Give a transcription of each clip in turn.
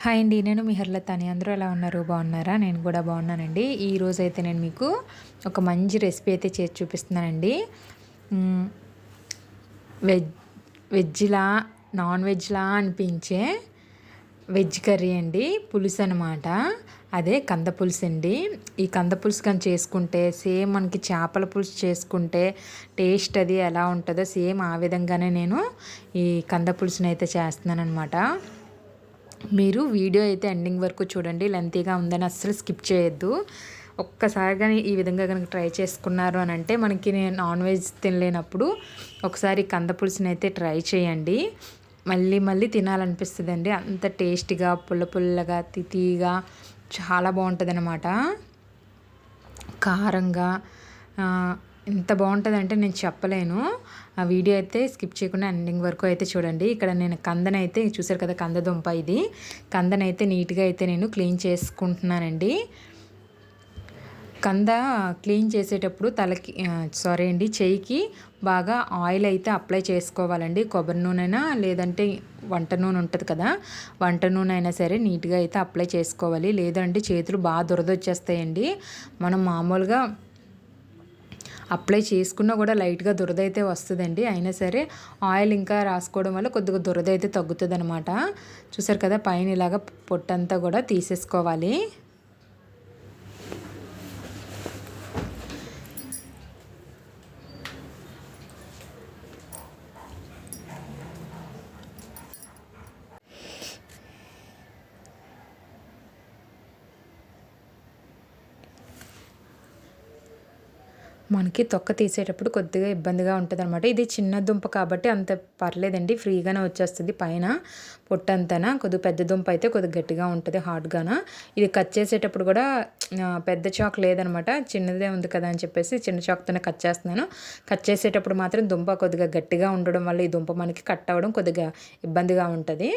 Hi అండి. నేను మీ హర్లతాని. అందరూ ఎలా ఉన్నారు? బాగున్నారా? నేను కూడా బాగున్నానండి. ఈరోజైతే నేను మీకు ఒక మంచి రెసిపీ అయితే చేసి చూపిస్తున్నానండి. హ్మ్. వెజ్ వెజ్‌లా, నాన్ వెజ్‌లా అనిపించే వెజ్ కర్రీ అండి. పులుసు అనమాట. అదే కంద పులుసండి. ఈ కంద పులుసు కానీ చేసుకుంటే సేమ్ మనకి చేపల పులుసు చేసుకుంటే టేస్ట్ అది ఎలా ఉంటుందో సేమ్ ఆ విధంగానే నేను ఈ కంద పులుసునైతే చేస్తున్నాననమాట. మీరు వీడియో అయితే ఎండింగ్ వరకు చూడండి. లెంతీగా ఉందని అస్సలు స్కిప్ చేయొద్దు. ఒక్కసారి కానీ ఈ విధంగా కనుక ట్రై చేసుకున్నారు అని అంటే మనకి నేను నాన్ వెజ్ తినలేనప్పుడు ఒకసారి కంద పులుసునైతే ట్రై చేయండి. మళ్ళీ మళ్ళీ తినాలనిపిస్తుందండి. అంత టేస్టీగా పుల్ల పుల్లగా తితీగా చాలా బాగుంటుందన్నమాట. కారంగా ఎంత బాగుంటుందంటే నేను చెప్పలేను. ఆ వీడియో అయితే స్కిప్ చేయకుండా ఎండింగ్ వరకు అయితే చూడండి. ఇక్కడ నేను కందనైతే చూసారు కదా, కందదుంప ఇది. కందనైతే నీట్గా అయితే నేను క్లీన్ చేసుకుంటున్నానండి. కంద క్లీన్ చేసేటప్పుడు చెయ్యికి బాగా ఆయిల్ అయితే అప్లై చేసుకోవాలండి. కొబ్బరి నూనెనా లేదంటే వంట నూనె ఉంటుంది కదా, వంట నూనె అయినా సరే నీట్గా అయితే అప్లై చేసుకోవాలి. లేదంటే చేతులు బాగా దురదొచ్చేస్తాయండి. మనం మామూలుగా అప్లై చేసుకున్నా కూడా లైట్గా దురద అయితే వస్తుందండి. అయినా సరే ఆయిల్ ఇంకా రాసుకోవడం వల్ల కొద్దిగా దురద అయితే తగ్గుతుంది అనమాట. చూసారు కదా, పైన ఇలాగ పొట్టంతా కూడా తీసేసుకోవాలి. మనకి తొక్క తీసేటప్పుడు కొద్దిగా ఇబ్బందిగా ఉంటుందన్నమాట. ఇది చిన్న దుంప కాబట్టి అంత పర్లేదండి, ఫ్రీగానే వచ్చేస్తుంది. పైన పొట్టంతన కొద్దిగా పెద్ద దుంప అయితే కొద్దిగా గట్టిగా ఉంటుంది, హార్డ్గాన. ఇది కట్ చేసేటప్పుడు కూడా పెద్ద చాక్ లేదనమాట, చిన్నదే ఉంది కదా అని చెప్పేసి చిన్న చాక్తోనే కట్ చేస్తున్నాను. కట్ చేసేటప్పుడు మాత్రం దుంప కొద్దిగా గట్టిగా ఉండడం వల్ల ఈ దుంప మనకి కట్ అవ్వడం కొద్దిగా ఇబ్బందిగా ఉంటుంది.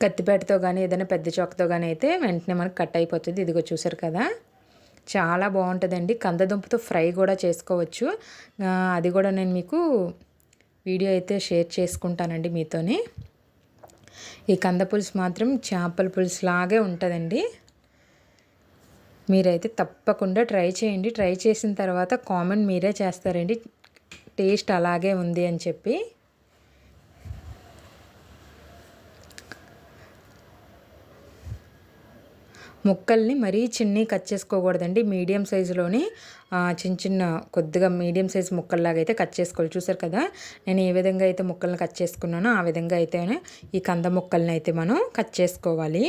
కత్తిపేటతో కానీ ఏదైనా పెద్ద చాక్తో కానీ అయితే వెంటనే మనకి కట్ అయిపోతుంది. ఇదిగో చూసారు కదా, చాలా బాగుంటుందండి. కందదుంపతో ఫ్రై కూడా చేసుకోవచ్చు. అది కూడా నేను మీకు వీడియో అయితే షేర్ చేసుకుంటానండి మీతోని. ఈ కంద పులుసు మాత్రం చేపల పులుసు లాగే ఉంటుందండి. మీరైతే తప్పకుండా ట్రై చేయండి. ట్రై చేసిన తర్వాత కామెంట్ మీరే చేస్తారండి, టేస్ట్ అలాగే ఉంది అని చెప్పి. ముక్కల్ని మరీ చిన్నవి కట్ చేసుకోకూడదండి. మీడియం సైజులోని చిన్న చిన్న కొద్దిగా మీడియం సైజు ముక్కల్లాగా అయితే కట్ చేసుకోవాలి. చూసారు కదా, నేను ఏ విధంగా అయితే ముక్కల్ని కట్ చేసుకున్నానో ఆ విధంగా అయితే ఈ కంద ముక్కల్ని అయితే మనం కట్ చేసుకోవాలి.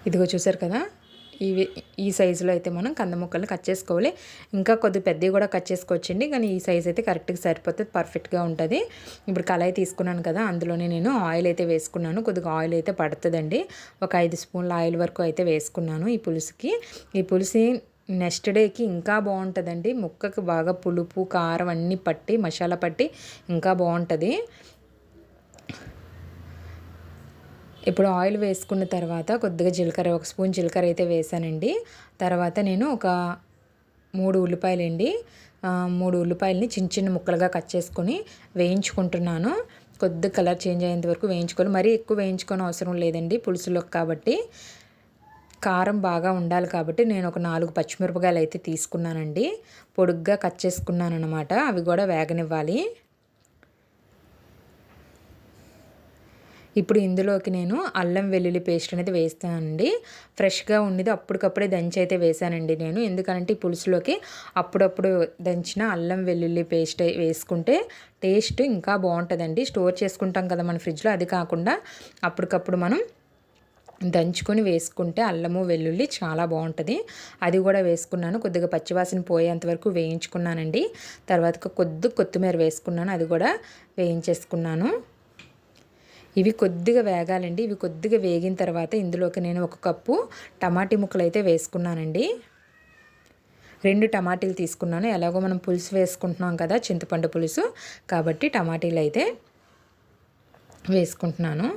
ఇదిగో చూసారు కదా, ఈ సైజులో అయితే మనం కంద ముక్కల్ని కట్ చేసుకోవాలి. ఇంకా కొద్ది పెద్దవి కూడా కట్ చేసుకోవచ్చండి, కానీ ఈ సైజ్ అయితే కరెక్ట్గా సరిపోతుంది, పర్ఫెక్ట్గా ఉంటుంది. ఇప్పుడు కళాయి తీసుకున్నాను కదా, అందులోనే నేను ఆయిల్ అయితే వేసుకున్నాను. కొద్దిగా ఆయిల్ అయితే పడుతుందండి. ఒక 5 స్పూన్ల ఆయిల్ వరకు అయితే వేసుకున్నాను ఈ పులుసుకి. ఈ పులుసు నెక్స్ట్ డేకి ఇంకా బాగుంటుందండి. ముక్కకి బాగా పులుపు కారం అన్నీ పట్టి మసాలా పట్టి ఇంకా బాగుంటుంది. ఇప్పుడు ఆయిల్ వేసుకున్న తర్వాత కొద్దిగా జీలకర్ర, 1 స్పూన్ జీలకర్ర అయితే వేసానండి. తర్వాత నేను ఒక 3 ఉల్లిపాయలండి, 3 ఉల్లిపాయలని చిన్న చిన్న ముక్కలుగా కట్ చేసుకొని వేయించుకుంటున్నాను. కొద్దిగా కలర్ చేంజ్ అయ్యేంత వరకు వేయించుకోవాలి. మరీ ఎక్కువ వేయించుకొని అవసరం లేదండి పులుసులోకి కాబట్టి. కారం బాగా ఉండాలి కాబట్టి నేను ఒక 4 పచ్చిమిరపకాయలు అయితే తీసుకున్నానండి. పొడుగ్గా కట్ చేసుకున్నాను అనమాట. అవి కూడా వేగనివ్వాలి. ఇప్పుడు ఇందులోకి నేను అల్లం వెల్లుల్లి పేస్ట్ అనేది వేస్తానండి. ఫ్రెష్గా ఉండేది అప్పటికప్పుడే దంచి అయితే వేసానండి నేను. ఎందుకంటే ఈ పులుసులోకి అప్పుడప్పుడు దంచిన అల్లం వెల్లుల్లి పేస్ట్ వేసుకుంటే టేస్ట్ ఇంకా బాగుంటుందండి. స్టోర్ చేసుకుంటాం కదా మన ఫ్రిడ్జ్లో, అది కాకుండా అప్పటికప్పుడు మనం దంచుకొని వేసుకుంటే అల్లము వెల్లుల్లి చాలా బాగుంటుంది. అది కూడా వేసుకున్నాను. కొద్దిగా పచ్చివాసన పోయేంత వరకు వేయించుకున్నానండి. తర్వాత కొత్తిమీర వేసుకున్నాను, అది కూడా వేయించేసుకున్నాను. ఇవి కొద్దిగా వేగాలండి. ఇవి కొద్దిగా వేగిన తర్వాత ఇందులోకి నేను 1 కప్పు టమాటీ ముక్కలు అయితే వేసుకున్నానండి. 2 టమాటీలు తీసుకున్నాను. ఎలాగో మనం పులుసు వేసుకుంటున్నాం కదా, చింతపండు పులుసు కాబట్టి టమాటీలు అయితే వేసుకుంటున్నాను.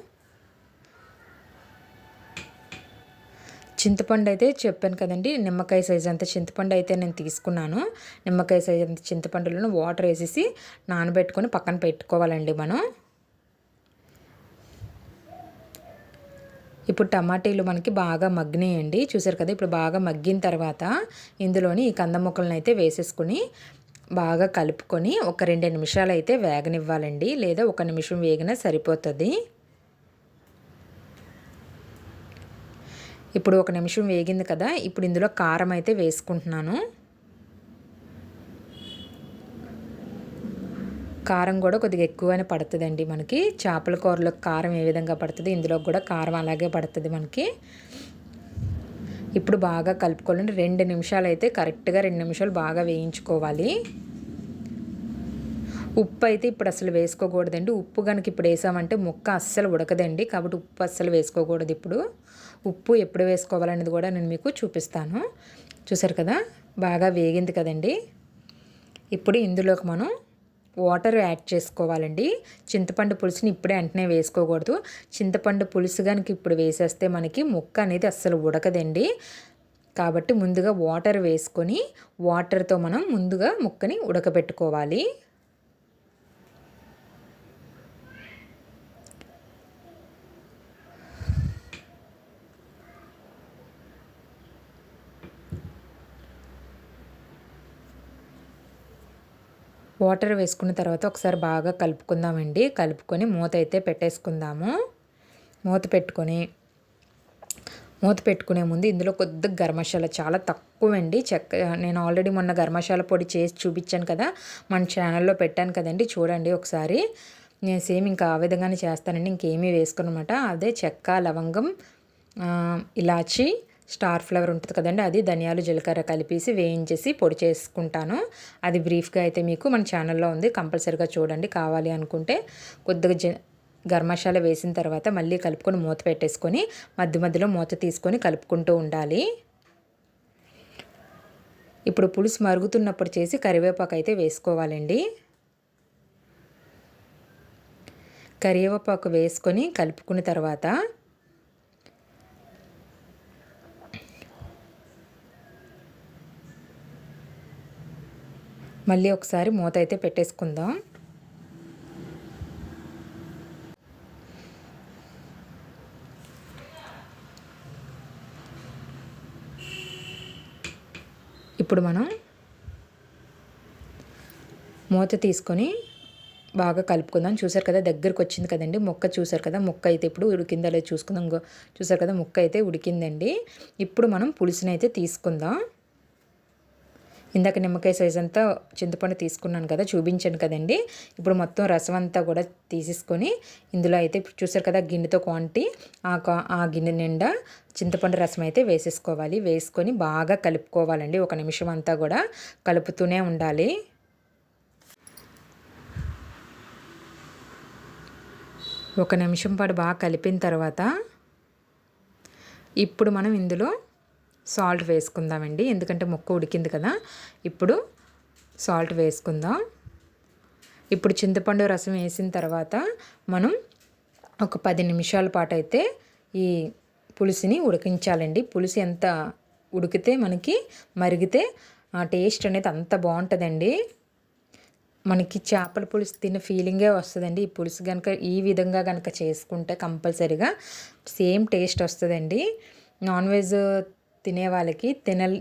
చింతపండు అయితే చెప్పాను కదండి, నిమ్మకాయ సైజ్ అంత చింతపండు అయితే నేను తీసుకున్నాను. నిమ్మకాయ సైజ్ అంత చింతపండులను వాటర్ వేసేసి నానబెట్టుకొని పక్కన పెట్టుకోవాలండి మనం. ఇప్పుడు టమాటీలు మనకి బాగా మగ్గినాయండి, చూసారు కదా. ఇప్పుడు బాగా మగ్గిన తర్వాత ఇందులోని ఈ కంద ముక్కలను అయితే వేసేసుకొని బాగా కలుపుకొని ఒక 2 నిమిషాలు అయితే వేగనివ్వాలండి, లేదా 1 నిమిషం వేగినా సరిపోతుంది. ఇప్పుడు 1 నిమిషం వేగింది కదా, ఇప్పుడు ఇందులో కారం అయితే వేసుకుంటున్నాను. కారం కూడా కొద్దిగా ఎక్కువనే పడుతుందండి మనకి. చేపల కూరలో కారం ఏ విధంగా పడుతుంది, ఇందులో కూడా కారం అలాగే పడుతుంది మనకి. ఇప్పుడు బాగా కలుపుకోవాలండి. 2 నిమిషాలు అయితే కరెక్ట్గా 2 నిమిషాలు బాగా వేయించుకోవాలి. ఉప్పు అయితే ఇప్పుడు అసలు వేసుకోకూడదండి. ఉప్పు కనుక ఇప్పుడు వేసామంటే ముక్క అస్సలు ఉడకదండి, కాబట్టి ఉప్పు అస్సలు వేసుకోకూడదు. ఇప్పుడు ఉప్పు ఎప్పుడు వేసుకోవాలనేది కూడా నేను మీకు చూపిస్తాను. చూసారు కదా, బాగా వేగింది కదండి. ఇప్పుడు ఇందులోకి మనం వాటర్ యాడ్ చేసుకోవాలండి. చింతపండు పులుసుని ఇప్పుడే వెంటనే వేసుకోకూడదు. చింతపండు పులుసు కనుక ఇప్పుడు వేసేస్తే మనకి ముక్క అనేది అస్సలు ఉడకదండి. కాబట్టి ముందుగా వాటర్ వేసుకొని వాటర్తో మనం ముందుగా ముక్కని ఉడకబెట్టుకోవాలి. వాటర్ వేసుకున్న తర్వాత ఒకసారి బాగా కలుపుకుందామండి. కలుపుకొని మూత అయితే పెట్టేసుకుందాము. మూత పెట్టుకునే ముందు ఇందులో కొద్దిగా గరం మసాలా, చాలా తక్కువ అండి. నేను ఆల్రెడీ మొన్న గరం మసాలా పొడి చేసి చూపించాను కదా, మన ఛానల్లో పెట్టాను కదండి, చూడండి ఒకసారి. నేను సేమ్ ఇంకా ఆ విధంగానే చేస్తానండి, ఇంకేమీ వేసుకోనమాట. అదే చెక్క, లవంగం, ఇలాచి, స్టార్ ఫ్లవర్ ఉంటుంది కదండి, అది ధనియాలు, జీలకర్ర కలిపేసి వేయించేసి పొడి చేసుకుంటాను. అది బ్రీఫ్గా అయితే మీకు మన ఛానల్లో ఉంది, కంపల్సరీగా చూడండి. కావాలి అనుకుంటే కొద్దిగా గరం మసాలా వేసిన తర్వాత మళ్ళీ కలుపుకొని మూత పెట్టేసుకొని మధ్య మధ్యలో మూత తీసుకొని కలుపుకుంటూ ఉండాలి. ఇప్పుడు పులుసు మరుగుతున్నప్పుడు చేసి కరివేపాకు అయితే వేసుకోవాలండి. కరివేపాకు వేసుకొని కలుపుకున్న తర్వాత మళ్ళీ ఒకసారి మూత అయితే పెట్టేసుకుందాం. ఇప్పుడు మనం మూత తీసుకొని బాగా కలుపుకుందాం. చూసారు కదా, దగ్గరకు వచ్చింది కదండి ముక్క. చూసారు కదా, ముక్క అయితే ఇప్పుడు ఉడికిందో లేదో చూసుకుందాం. చూసారు కదా, ముక్క అయితే ఉడికిందండి. ఇప్పుడు మనం పులుసుని అయితే తీసుకుందాం. ఇందాక నిమ్మకాయ సైజ్ అంతా చింతపండు తీసుకున్నాను కదా, చూపించాను కదండి. ఇప్పుడు మొత్తం రసం అంతా కూడా తీసేసుకొని ఇందులో అయితే చూసారు కదా, గిన్నెతో క్వాంటిటీ ఆ గిన్నె నిండా చింతపండు రసం అయితే వేసేసుకోవాలి. వేసుకొని బాగా కలుపుకోవాలండి. 1 నిమిషం అంతా కూడా కలుపుతూనే ఉండాలి. ఒక నిమిషం పాటు బాగా కలిపిన తర్వాత ఇప్పుడు మనం ఇందులో సాల్ట్ వేసుకుందామండి, ఎందుకంటే ముక్క ఉడికింది కదా. ఇప్పుడు సాల్ట్ వేసుకుందాం. ఇప్పుడు చింతపండు రసం వేసిన తర్వాత మనం ఒక 10 నిమిషాల పాటు అయితే ఈ పులుసుని ఉడికించాలండి. పులుసు ఎంత ఉడికితే మనకి మరిగితే ఆ టేస్ట్ అనేది అంత బాగుంటుందండి. మనకి చేపల పులుసు తిన్న ఫీలింగే వస్తుందండి. ఈ పులుసు కనుక ఈ విధంగా కనుక చేసుకుంటే కంపల్సరీగా సేమ్ టేస్ట్ వస్తుందండి. నాన్ వెజ్ తినే వాళ్ళకి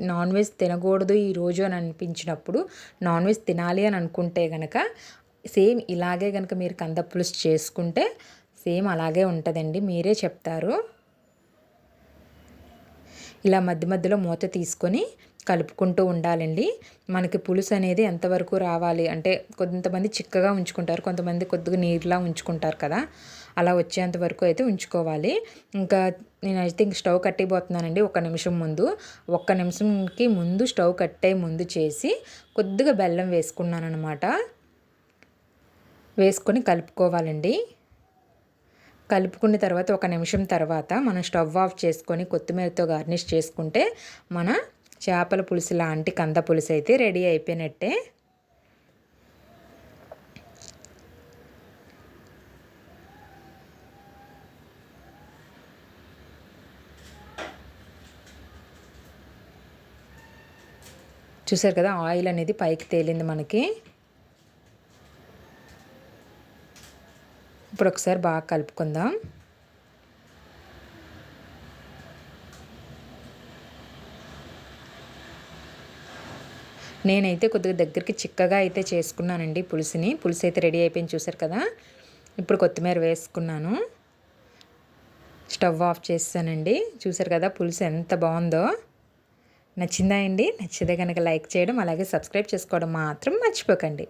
నాన్ వెజ్ తినకూడదు ఈరోజు అని అనిపించినప్పుడు, నాన్ వెజ్ తినాలి అని అనుకుంటే కనుక సేమ్ ఇలాగే కనుక మీరు కంద పులుసు చేసుకుంటే సేమ్ అలాగే ఉంటుందండి, మీరే చెప్తారు. ఇలా మధ్య మధ్యలో మూత తీసుకొని కలుపుకుంటూ ఉండాలండి. మనకి పులుసు అనేది ఎంతవరకు రావాలి అంటే, కొంతమంది చిక్కగా ఉంచుకుంటారు, కొంతమంది కొద్దిగా నీరులా ఉంచుకుంటారు కదా, అలా వచ్చేంత వరకు అయితే ఉంచుకోవాలి. ఇంకా నేనైతే స్టవ్ కట్టిపోతున్నానండి. 1 నిమిషం ముందు, 1 నిమిషంకి ముందు స్టవ్ కట్టే ముందు చేసి కొద్దిగా బెల్లం వేసుకున్నాను అనమాట. వేసుకొని కలుపుకోవాలండి. కలుపుకున్న తర్వాత 1 నిమిషం తర్వాత మనం స్టవ్ ఆఫ్ చేసుకొని కొత్తిమీరతో గార్నిష్ చేసుకుంటే మన చేపల పులుసు లాంటి కంద పులుసు అయితే రెడీ అయిపోయినట్టే. చూసారు కదా ఆయిల్ అనేది పైకి తేలింది మనకి. ఇప్పుడు ఒకసారి బాగా కలుపుకుందాం. నేనైతే కొద్దిగా దగ్గరికి చిక్కగా అయితే చేసుకున్నానండి పులుసుని. పులుసు అయితే రెడీ అయిపోయింది చూసారు కదా. ఇప్పుడు కొత్తిమీర వేసుకున్నాను. స్టవ్ ఆఫ్ చేస్తానండి. చూసారు కదా పులుసు ఎంత బాగుందో. నచ్చిందా అండి? నచ్చితే కనుక లైక్ చేయడం అలాగే సబ్స్క్రైబ్ చేసుకోవడం మాత్రం మర్చిపోకండి.